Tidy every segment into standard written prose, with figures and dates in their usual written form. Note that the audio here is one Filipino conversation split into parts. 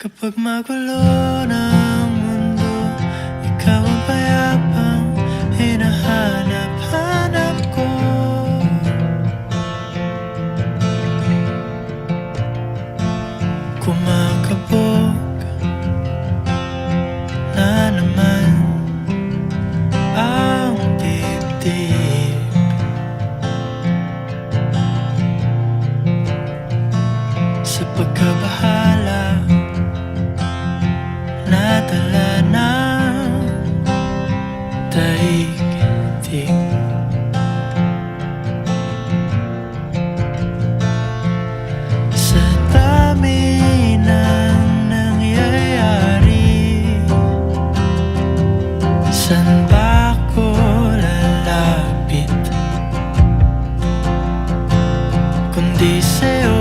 Kapag magulo ng mundo, ikaw ang payapang hinahanap-hanap ko. Kumakabog na naman ang dibdib. Sa pagkabahala nadala ng daigdig. Sa dami ng nangyayari, saan ba ako lalapit kundi sa'yo?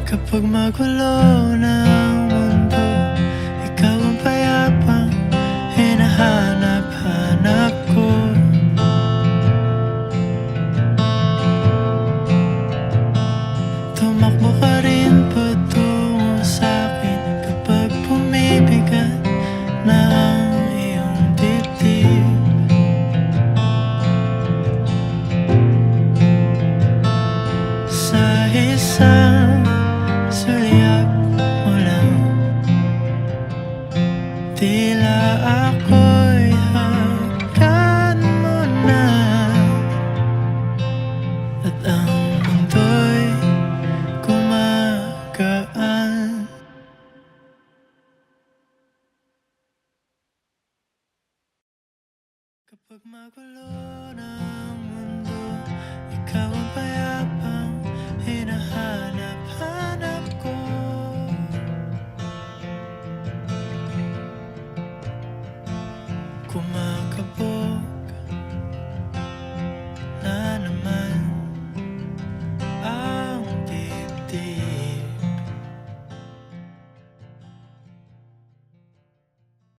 Kapag magulo ng mundo, ikaw ang payapang hinahanap-hanap ko. Tumakbo ka rin patungo sa'kin kapag bumibigat na ang iyong dibdib. Sa isang sulyap mo lang, tila ako'y hagkan mo na, at ang mundo'y kumakas. Kapag magulo ng mundo, ikaw ang payapang hinahanap-hanap ko. Kumain